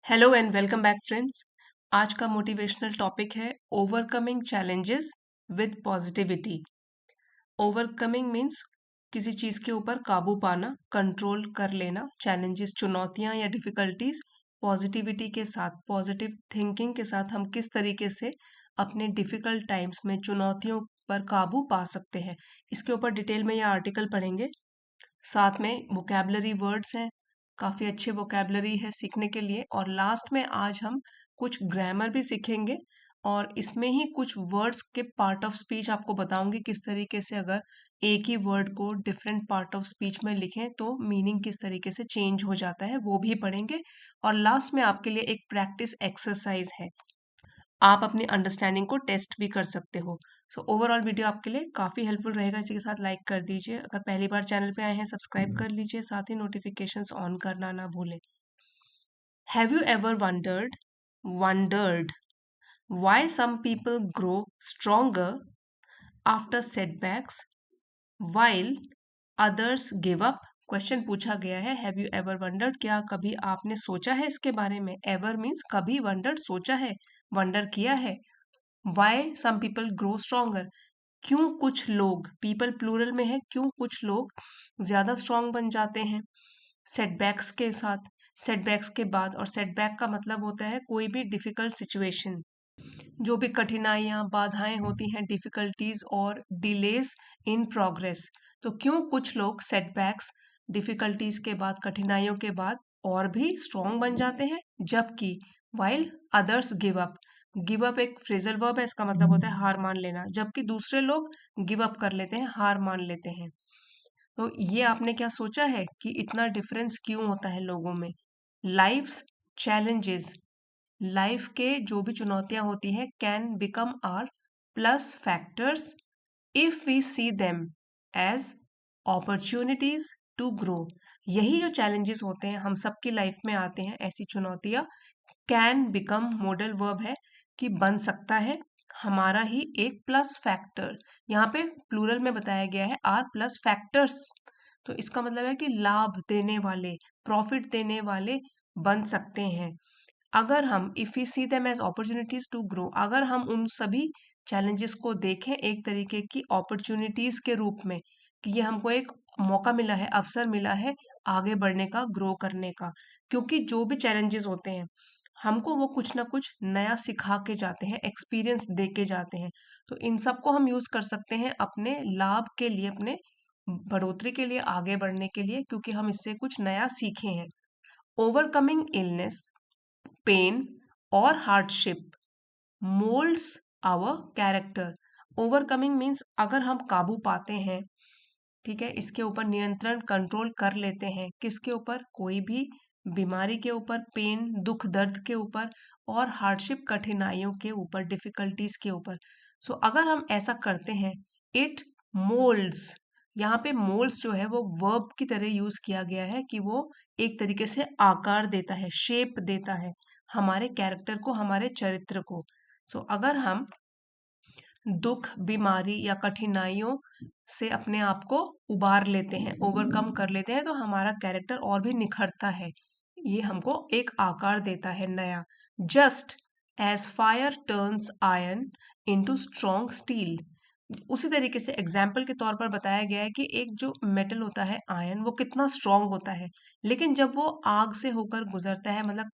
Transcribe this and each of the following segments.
Hello and welcome back friends. आज का motivational topic है overcoming challenges with positivity. Overcoming means किसी चीज़ के ऊपर काबू पाना, कंट्रोल कर लेना, चैलेंजेस, चुनौतियाँ या डिफ़िकल्टीज पॉजिटिविटी के साथ, पॉजिटिव थिंकिंग के साथ हम किस तरीके से अपने डिफ़िकल्ट टाइम्स में चुनौतियों पर काबू पा सकते हैं। इसके ऊपर डिटेल में यह आर्टिकल पढ़ेंगे। साथ में वोकैबुलरी वर्ड्स हैं, काफ़ी अच्छे वोकैबुलरी है सीखने के लिए। और लास्ट में आज हम कुछ ग्रामर भी सीखेंगे और इसमें ही कुछ वर्ड्स के पार्ट ऑफ स्पीच आपको बताऊंगी किस तरीके से अगर एक ही वर्ड को डिफरेंट पार्ट ऑफ स्पीच में लिखें तो मीनिंग किस तरीके से चेंज हो जाता है, वो भी पढ़ेंगे। और लास्ट में आपके लिए एक प्रैक्टिस एक्सरसाइज है, आप अपनी अंडरस्टैंडिंग को टेस्ट भी कर सकते हो। सो ओवरऑल वीडियो आपके लिए काफ़ी हेल्पफुल रहेगा। इसी के साथ लाइक कर दीजिए, अगर पहली बार चैनल पे आए हैं सब्सक्राइब कर लीजिए, साथ ही नोटिफिकेशंस ऑन करना ना भूलें। Have you ever wondered why some people grow stronger after setbacks while others give up? Question पूछा गया है, हैव यू एवर वंडर्ड, क्या कभी आपने सोचा है इसके बारे में। एवर मीन्स कभी, वंडर्ड सोचा है, वंडर किया है। Why some people grow stronger, क्यों कुछ लोग, पीपल प्लूरल में है, क्यों कुछ लोग ज्यादा स्ट्रांग बन जाते हैं सेटबैक्स के साथ, सेटबैक्स के बाद। और सेटबैक का मतलब होता है कोई भी डिफिकल्ट सिचुएशन, जो भी कठिनाइयाँ, बाधाएं होती हैं, डिफिकल्टीज और डिलेस इन प्रोग्रेस। तो क्यों कुछ लोग सेटबैक्स, डिफिकल्टीज के बाद, कठिनाइयों के बाद और भी स्ट्रॉन्ग बन जाते हैं, जबकि while others give up, give up एक फ्रेजल वर्ब है, इसका मतलब होता है हार मान लेना, जबकि दूसरे लोग गिव अप कर लेते हैं, हार मान लेते हैं। तो ये आपने क्या सोचा है कि इतना डिफरेंस क्यों होता है लोगों में। लाइफ्स चैलेंजेस, लाइफ के जो भी चुनौतियां होती हैं, can become are plus factors if we see them as opportunities to grow. यही जो चैलेंजेस होते हैं हम सबकी लाइफ में आते हैं, ऐसी चुनौतियां, कैन बिकम मॉडल वर्ब है कि बन सकता है हमारा ही एक प्लस फैक्टर। यहाँ पे प्लूरल में बताया गया है आर प्लस फैक्टर्स, तो इसका मतलब है कि लाभ देने वाले, प्रॉफिट देने वाले बन सकते हैं। अगर हम if we see them as opportunities to grow, अगर हम उन सभी चैलेंजेस को देखें एक तरीके की अपॉर्चुनिटीज के रूप में, कि ये हमको एक मौका मिला है, अवसर मिला है आगे बढ़ने का, ग्रो करने का। क्योंकि जो भी चैलेंजेस होते हैं हमको वो कुछ ना कुछ नया सिखा के जाते हैं, एक्सपीरियंस दे के जाते हैं। तो इन सब को हम यूज कर सकते हैं अपने लाभ के लिए, अपने बढ़ोतरी के लिए, आगे बढ़ने के लिए, क्योंकि हम इससे कुछ नया सीखे हैं। ओवरकमिंग इलनेस, पेन और hardship moulds our character. Overcoming means अगर हम काबू पाते हैं, ठीक है, इसके ऊपर नियंत्रण, कंट्रोल कर लेते हैं, किसके ऊपर, कोई भी बीमारी के ऊपर, पेन दुख दर्द के ऊपर, और हार्डशिप कठिनाइयों के ऊपर, डिफिकल्टीज के ऊपर। सो अगर हम ऐसा करते हैं, इट मोल्ड्स, यहाँ पे मोल्ड्स जो है वो वर्ब की तरह यूज किया गया है कि वो एक तरीके से आकार देता है, शेप देता है हमारे कैरेक्टर को, हमारे चरित्र को। सो अगर हम दुख, बीमारी या कठिनाइयों से अपने आप को उबार लेते हैं, ओवरकम कर लेते हैं, तो हमारा कैरेक्टर और भी निखरता है, ये हमको एक आकार देता है नया। Just as fire turns iron into strong steel, उसी तरीके से एग्जाम्पल के तौर पर बताया गया है कि एक जो मेटल होता है आयरन, वो कितना स्ट्रांग होता है, लेकिन जब वो आग से होकर गुजरता है, मतलब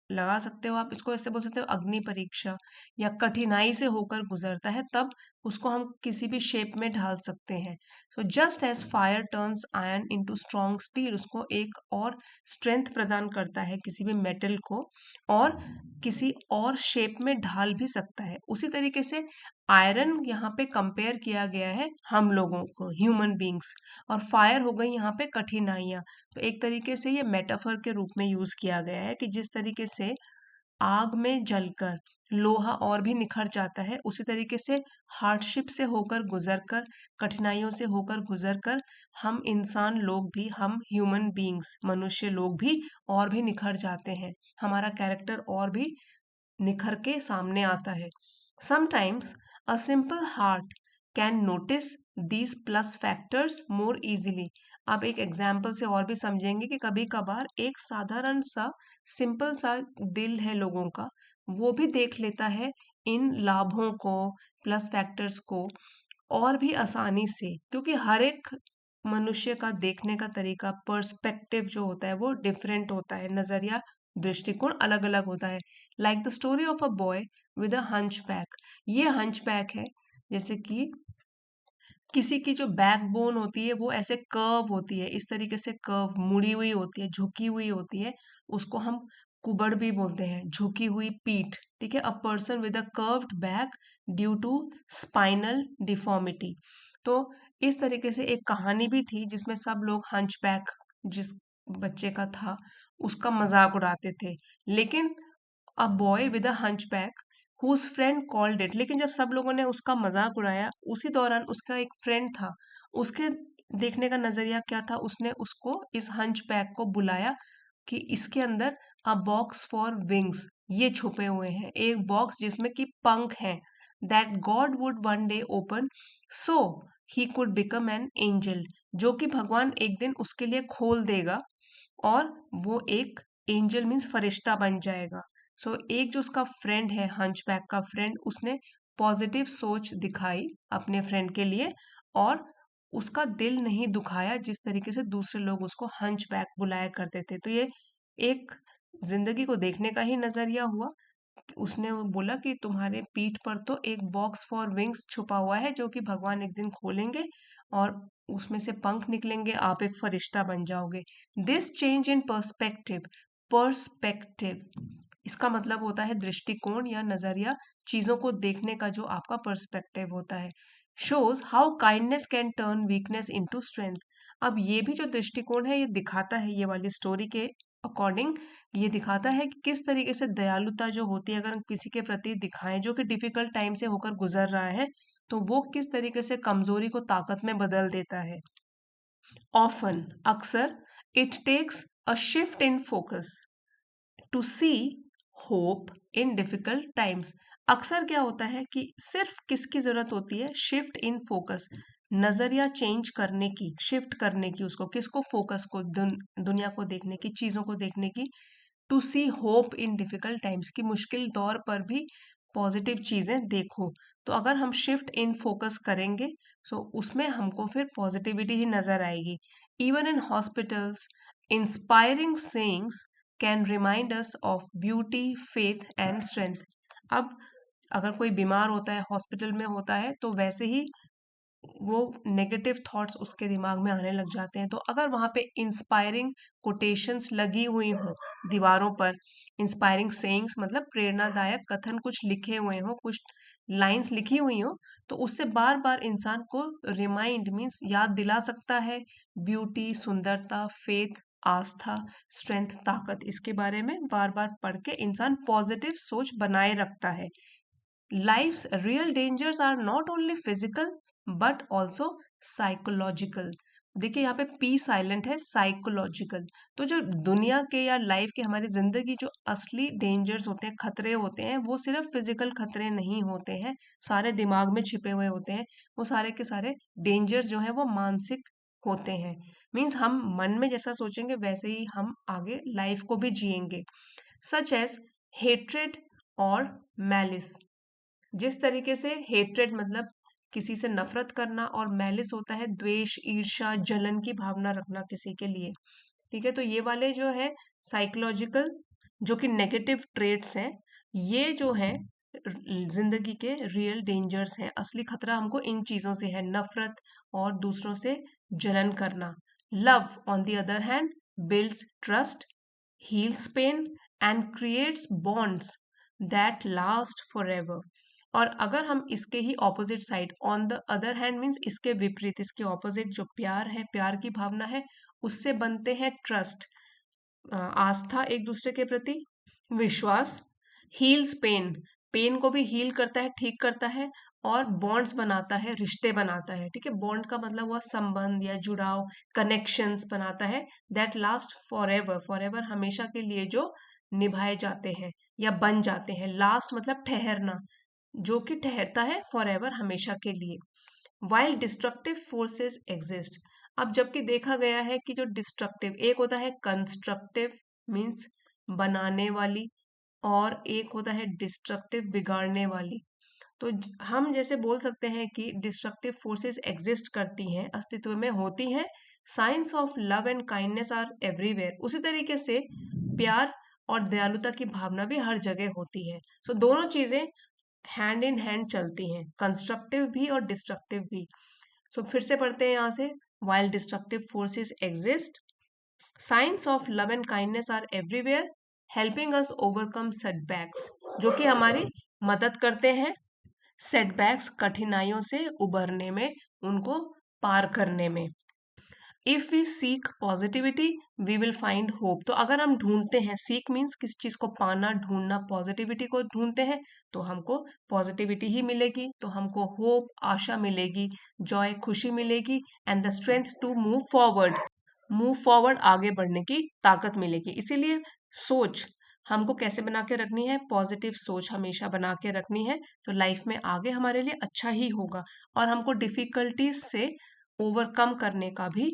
लगा सकते हो आप इसको, ऐसे बोल सकते हो अग्नि परीक्षा, या कठिनाई से होकर गुजरता है, तब उसको हम किसी भी शेप में ढाल सकते हैं। So just as fire turns iron into strong steel, उसको एक और स्ट्रेंथ प्रदान करता है किसी भी मेटल को, और किसी और शेप में ढाल भी सकता है। उसी तरीके से आयरन यहाँ पे कंपेयर किया गया है हम लोगों को, ह्यूमन बींग्स, और फायर हो गई यहाँ पे कठिनाइयाँ। तो एक तरीके से ये मेटाफर के रूप में यूज किया गया है कि जिस तरीके से आग में जलकर लोहा और भी निखर जाता है, उसी तरीके से हार्डशिप से होकर गुजरकर, कठिनाइयों से होकर गुजरकर, हम इंसान लोग भी, हम ह्यूमन बींग्स, मनुष्य लोग भी और भी निखर जाते हैं, हमारा कैरेक्टर और भी निखर के सामने आता है। Sometimes a simple heart can notice these plus factors more easily, आप एक एग्जाम्पल से और भी समझेंगे कि कभी कभार एक साधारण सा सिंपल सा दिल है लोगों का, वो भी देख लेता है इन लाभों को, प्लस फैक्टर्स को और भी आसानी से, क्योंकि हर एक मनुष्य का देखने का तरीका, पर्सपेक्टिव जो होता है वो डिफरेंट होता है, नजरिया, दृष्टिकोण अलग अलग होता है। Like the story of a boy with a hunchback. ये हंचबैक है, जैसे कि किसी की जो बैकबोन होती है वो ऐसे कर्व होती है, इस तरीके से कर्व मुड़ी हुई होती है, झुकी हुई होती है, उसको हम कुबड़ भी बोलते हैं, झुकी हुई पीठ। ठीक है, a person with a curved back due to spinal deformity. तो इस तरीके से एक कहानी भी थी जिसमें सब लोग हंचबैक, जिस बच्चे का था, उसका मजाक उड़ाते थे। लेकिन a boy with a hunchback whose friend called it, लेकिन जब सब लोगों ने उसका मजाक उड़ाया, उसी दौरान उसका एक फ्रेंड था, उसके देखने का नजरिया क्या था, उसने उसको, इस हंचबैक को बुलाया कि इसके अंदर अ बॉक्स फॉर विंग्स, ये छुपे हुए हैं, एक बॉक्स जिसमें कि पंख हैं, that God would one day open so he could become an angel, जो कि भगवान एक दिन उसके लिए खोल देगा और वो एक एंजल मीन्स फरिश्ता बन जाएगा। एक जो उसका फ्रेंड है, हंचबैक का फ्रेंड, उसने पॉजिटिव सोच दिखाई अपने फ्रेंड के लिए और उसका दिल नहीं दुखाया जिस तरीके से दूसरे लोग उसको हंचबैक बुलाया करते थे। तो ये एक जिंदगी को देखने का ही नजरिया हुआ। उसने बोला कि तुम्हारे पीठ पर तो एक बॉक्स फॉर विंग्स छुपा हुआ है जो कि भगवान एक दिन खोलेंगे और उसमें से पंख निकलेंगे, आप एक फरिश्ता बन जाओगे। This change in perspective, perspective इसका मतलब होता है दृष्टिकोण या नजरिया, चीजों को देखने का जो आपका पर्सपेक्टिव होता है। Shows how kindness can turn weakness into strength. अब ये भी जो दृष्टिकोण है ये दिखाता है, ये वाली स्टोरी के अकॉर्डिंग ये दिखाता है कि किस तरीके से दयालुता जो होती है अगर हम किसी के प्रति दिखाएं जो कि डिफिकल्ट टाइम से होकर गुजर रहा है, तो वो किस तरीके से कमजोरी को ताकत में बदल देता है। ऑफन, अक्सर, it takes a shift in focus to see hope in difficult times. अक्सर क्या होता है कि सिर्फ किसकी जरूरत होती है, शिफ्ट इन फोकस, नजरिया चेंज करने की, शिफ्ट करने की, उसको किसको, फोकस को, दुनिया को देखने की, चीजों को देखने की। To see hope in difficult times, की मुश्किल दौर पर भी पॉजिटिव चीजें देखो। तो अगर हम शिफ्ट इन फोकस करेंगे सो उसमें हमको फिर पॉजिटिविटी ही नजर आएगी। Even in hospitals, inspiring sayings can remind us of beauty, faith and strength. अब अगर कोई बीमार होता है, हॉस्पिटल में होता है, तो वैसे ही वो नेगेटिव थॉट्स उसके दिमाग में आने लग जाते हैं। तो अगर वहाँ पे इंस्पायरिंग कोटेशंस लगी हुई हों दीवारों पर, इंस्पायरिंग सेइंग्स मतलब प्रेरणादायक कथन कुछ लिखे हुए हों, कुछ लाइंस लिखी हुई हों, तो उससे बार बार इंसान को रिमाइंड मीन्स याद दिला सकता है ब्यूटी, सुंदरता, फेथ, आस्था, स्ट्रेंथ, ताकत, इसके बारे में बार बार पढ़ के इंसान पॉजिटिव सोच बनाए रखता है। Life's real dangers are not only physical but also psychological। देखिए यहाँ पे पी साइलेंट है, साइकोलॉजिकल। तो जो दुनिया के या लाइफ के, हमारी जिंदगी, जो असली डेंजर्स होते हैं, खतरे होते हैं, वो सिर्फ फिजिकल खतरे नहीं होते हैं, सारे दिमाग में छिपे हुए होते हैं। वो सारे के सारे डेंजर्स जो है वो मानसिक होते हैं। मीन्स हम मन में जैसा सोचेंगे वैसे ही हम आगे लाइफ को भी जिएंगे। सच एज हेट्रेड और मैलिस। जिस तरीके से हेट्रेड मतलब किसी से नफरत करना और मैलिस होता है द्वेष, ईर्ष्या, जलन की भावना रखना किसी के लिए। ठीक है, तो ये वाले जो है साइकोलॉजिकल, जो कि नेगेटिव ट्रेट्स हैं, ये जो है जिंदगी के रियल डेंजर्स हैं। असली खतरा हमको इन चीजों से है, नफरत और दूसरों से जलन करना। Love on the other hand builds trust, heals pain and creates bonds that last forever. और अगर हम इसके ही opposite side, on the other hand means इसके विपरीत, इसके ऑपोजिट जो प्यार है, प्यार की भावना है, उससे बनते हैं ट्रस्ट, आस्था एक दूसरे के प्रति, विश्वास। हील्स पेन, पेन को भी हील करता है, ठीक करता है, और बॉन्ड्स बनाता है, रिश्ते बनाता है। ठीक है, बॉन्ड का मतलब हुआ संबंध या जुड़ाव, कनेक्शंस बनाता है, that last for ever, for ever हमेशा के लिए, जो निभाए जाते हैं या बन जाते हैं। लास्ट मतलब ठहरना, जो कि ठहरता है फॉर एवर हमेशा के लिए। वाइल डिस्ट्रक्टिव फोर्सेस एग्जिस्ट, अब जबकि देखा गया है कि जो डिस्ट्रक्टिव, एक होता है कंस्ट्रक्टिव मीन्स बनाने वाली, और एक होता है डिस्ट्रक्टिव बिगाड़ने वाली। तो हम जैसे बोल सकते हैं कि डिस्ट्रक्टिव फोर्सेस एग्जिस्ट करती हैं, अस्तित्व में होती हैं, science of love and kindness are everywhere, उसी तरीके से प्यार और दयालुता की भावना भी हर जगह होती है। सो दोनों चीजें हैंड इन हैंड चलती हैं, कंस्ट्रक्टिव भी और डिस्ट्रक्टिव भी। सो फिर से पढ़ते हैं यहाँ से, while destructive forces exist, signs of love and kindness are everywhere, helping us overcome setbacks, जो कि हमारी मदद करते हैं सेटबैक्स, कठिनाइयों से उबरने में, उनको पार करने में। If we seek positivity we will find hope, तो अगर हम ढूंढते हैं, सीक मीन्स किसी चीज को पाना, ढूंढना, पॉजिटिविटी को ढूंढते हैं तो हमको पॉजिटिविटी ही मिलेगी, तो हमको होप, आशा मिलेगी, जॉय, खुशी मिलेगी, and the strength to move forward, आगे बढ़ने की ताकत मिलेगी। इसीलिए सोच हमको कैसे बना के रखनी है, पॉजिटिव सोच हमेशा बना के रखनी है, तो लाइफ में आगे हमारे लिए अच्छा ही होगा, और हमको डिफिकल्टीज से ओवरकम करने का भी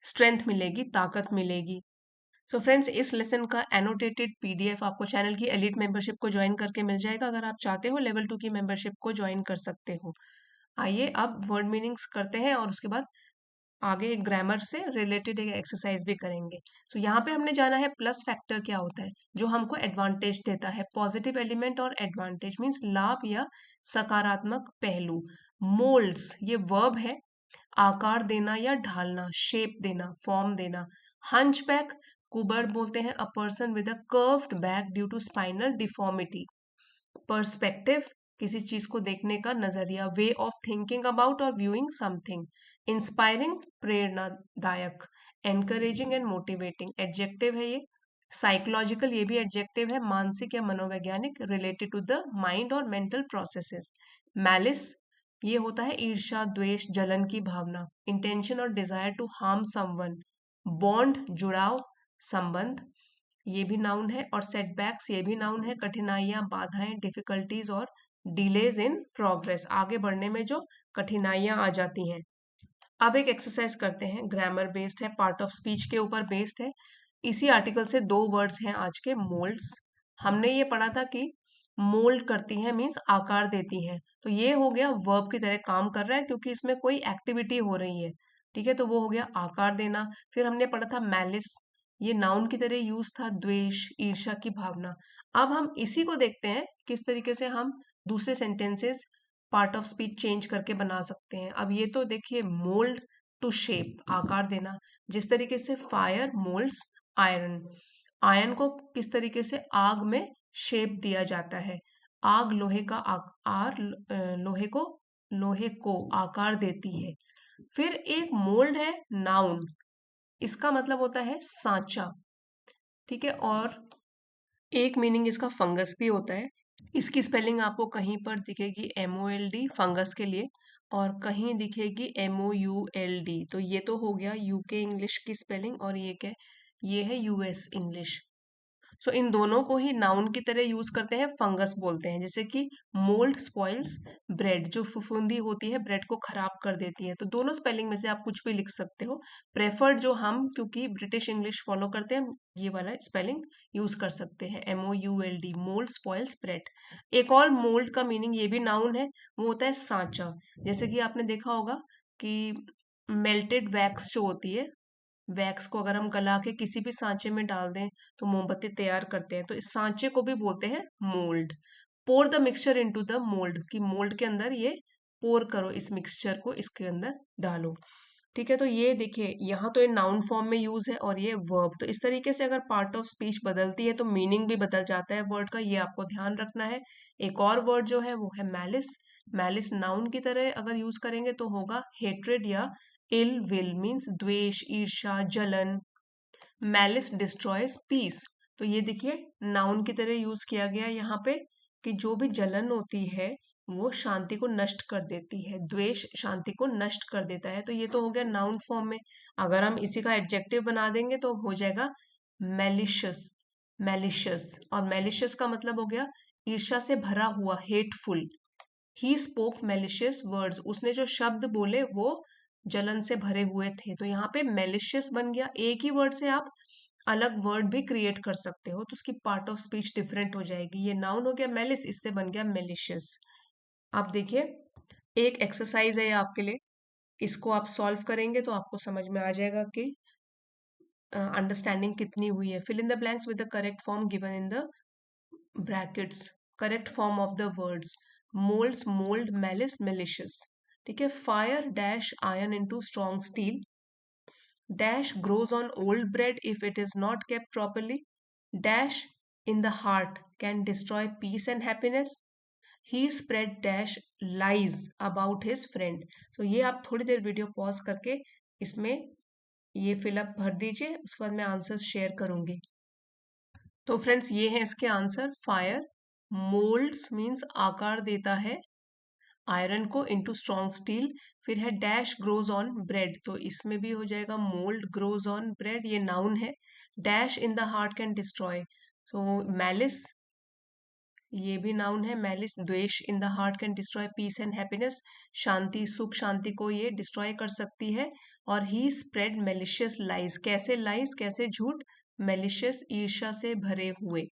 स्ट्रेंथ मिलेगी, ताकत मिलेगी। सो फ्रेंड्स, इस लेसन का एनोटेटेड पीडीएफ आपको चैनल की एलिट मेंबरशिप को ज्वाइन करके मिल जाएगा। अगर आप चाहते हो लेवल 2 की मेंबरशिप को ज्वाइन कर सकते हो। आइए अब वर्ड मीनिंग्स करते हैं और उसके बाद आगे ग्रामर से रिलेटेड एक एक्सरसाइज भी करेंगे। सो यहाँ पे हमने जाना है प्लस फैक्टर क्या होता है, जो हमको एडवांटेज देता है। पॉजिटिव एलिमेंट और एडवांटेज मीन्स लाभ या सकारात्मक पहलू। मोल्ड्स ये वर्ब है, आकार देना या ढालना, शेप देना, फॉर्म देना। हंचबैक कुबड़ बोलते हैं a person with a curved back due to spinal deformity. Perspective किसी चीज को देखने का नजरिया, वे ऑफ थिंकिंग अबाउट और व्यूइंग समथिंग। इंस्पायरिंग प्रेरणादायक, एनकरेजिंग एंड मोटिवेटिंग एडजेक्टिव है ये। साइकोलॉजिकल ये भी एडजेक्टिव है, मानसिक या मनोवैज्ञानिक, रिलेटेड टू द माइंड और मेंटल प्रोसेसेस। मैलिस ये होता है ईर्ष्या, द्वेष, जलन की भावना। इंटेंशन और desire to harm someone. Bond जुड़ाव, संबंध, ये भी नाउन है। और सेटबैक्स ये भी नाउन है, कठिनाइयां, बाधाएं, डिफिकल्टीज और डिलेज इन प्रोग्रेस, आगे बढ़ने में जो कठिनाइयां आ जाती हैं। अब एक एक्सरसाइज करते हैं, ग्रामर बेस्ड है, पार्ट ऑफ स्पीच के ऊपर बेस्ड है। इसी आर्टिकल से दो वर्ड्स हैं आज के, मोल्ड्स। हमने ये पढ़ा था कि मोल्ड करती हैं मीन्स आकार देती हैं, तो ये हो गया वर्ब की तरह काम कर रहा है क्योंकि इसमें कोई एक्टिविटी हो रही है। ठीक है, तो वो हो गया आकार देना। फिर हमने पढ़ा था मैलिस, ये नाउन की तरह यूज था, द्वेष, ईर्ष्या की भावना। अब हम इसी को देखते हैं किस तरीके से हम दूसरे sentences part of speech change करके बना सकते हैं। अब ये तो देखिए, मोल्ड टू शेप, आकार देना, जिस तरीके से फायर मोल्ड्स आयरन, आयरन को किस तरीके से आग में शेप दिया जाता है। आग लोहे का लोहे को आकार देती है। फिर एक मोल्ड है नाउन, इसका मतलब होता है सांचा। ठीक है, और एक मीनिंग इसका फंगस भी होता है। इसकी स्पेलिंग आपको कहीं पर दिखेगी MOLD फंगस के लिए, और कहीं दिखेगी MOULD। तो ये तो हो गया यूके इंग्लिश की स्पेलिंग, और ये क्या है, ये है US इंग्लिश। सो इन दोनों को ही नाउन की तरह यूज करते हैं, फंगस बोलते हैं। जैसे कि मोल्ड स्पॉइल्स ब्रेड, जो फफूंदी होती है ब्रेड को खराब कर देती है। तो दोनों स्पेलिंग में से आप कुछ भी लिख सकते हो। प्रेफर्ड जो हम क्योंकि ब्रिटिश इंग्लिश फॉलो करते हैं, ये वाला स्पेलिंग यूज कर सकते हैं, MOULD, मोल्ड स्पॉइल्स ब्रेड। एक और मोल्ड का मीनिंग ये भी नाउन है, वो होता है सांचा। जैसे कि आपने देखा होगा कि मेल्टेड वैक्स जो होती है, वैक्स को अगर हम गला के किसी भी सांचे में डाल दें तो मोमबत्ती तैयार करते हैं, तो इस सांचे को भी बोलते हैं mould. Pour the mixture into the mould, कि मोल्ड के अंदर ये पोर करो, इस मिक्सचर को इसके अंदर डालो। ठीक है, तो ये देखिए यहाँ तो ये नाउन फॉर्म में यूज है और ये वर्ब। तो इस तरीके से अगर पार्ट ऑफ स्पीच बदलती है तो मीनिंग भी बदल जाता है वर्ड का, ये आपको ध्यान रखना है। एक और वर्ड जो है वो है मैलिस। मैलिस नाउन की तरह अगर यूज करेंगे तो होगा हेट्रेड या इल विल, मीन्स द्वेष, ईर्ष्या, जलन। मैलिस डिस्ट्रॉयज पीस, तो ये देखिए नाउन की तरह यूज किया गया यहाँ पे, कि जो भी जलन होती है वो शांति को नष्ट कर देती है, द्वेष शांति को नष्ट कर देता है। तो ये तो हो गया नाउन फॉर्म में। अगर हम इसी का एडजेक्टिव बना देंगे तो हो जाएगा मैलिशियस। मैलिशियस, और मैलिशियस का मतलब हो गया ईर्ष्या से भरा हुआ, hateful. He spoke malicious words, उसने जो शब्द बोले वो जलन से भरे हुए थे। तो यहाँ पे मेलिशियस बन गया। एक ही वर्ड से आप अलग वर्ड भी क्रिएट कर सकते हो, तो उसकी पार्ट ऑफ स्पीच डिफरेंट हो जाएगी। ये नाउन हो गया मेलिस, इससे बन गया मेलिशियस। आप देखिए, एक एक्सरसाइज है ये आपके लिए, इसको आप सॉल्व करेंगे तो आपको समझ में आ जाएगा कि अंडरस्टैंडिंग कितनी हुई है। Fill in the blanks with the correct form given in the brackets, correct form of the words. Moulds, mould, malice, malicious. ठीक है। Fire dash iron into strong steel, dash grows on old bread if it is not kept properly, dash in the heart can destroy peace and happiness, he spread dash lies about his friend। तो ये आप थोड़ी देर video pause करके इसमें ये fill up भर दीजिए, उसके बाद मैं आंसर्स शेयर करूंगी। तो फ्रेंड्स, ये है इसके आंसर। फायर मोल्ड्स मीन्स आकार देता है आयरन को इनटू स्ट्रॉन्ग स्टील। फिर है डैश ग्रोज ऑन ब्रेड, तो इसमें भी हो जाएगा मोल्ड ग्रोज ऑन ब्रेड, ये नाउन है। Dash in the heart can destroy, तो मैलिस ये भी नाउन है। मैलिस द्वेष in the heart can destroy peace and happiness, शांति सुख शांति को ये डिस्ट्रॉय कर सकती है। और ही स्प्रेड मेलिशियस लाइज, कैसे लाइज, कैसे झूठ, मेलिशियस ईर्ष्या से भरे हुए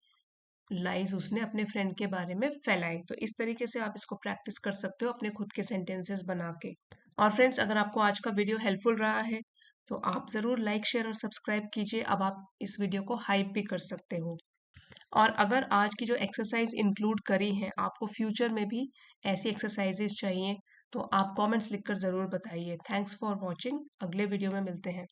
लाइज उसने अपने फ्रेंड के बारे में फैलाए। तो इस तरीके से आप इसको प्रैक्टिस कर सकते हो अपने खुद के सेंटेंसेस बना के। और फ्रेंड्स, अगर आपको आज का वीडियो हेल्पफुल रहा है तो आप ज़रूर लाइक शेयर और सब्सक्राइब कीजिए। अब आप इस वीडियो को हाइप भी कर सकते हो। और अगर आज की जो एक्सरसाइज इंक्लूड करी है आपको फ्यूचर में भी ऐसी एक्सरसाइजेस चाहिए तो आप कमेंट्स लिखकर ज़रूर बताइए। Thanks for watching. अगले वीडियो में मिलते हैं।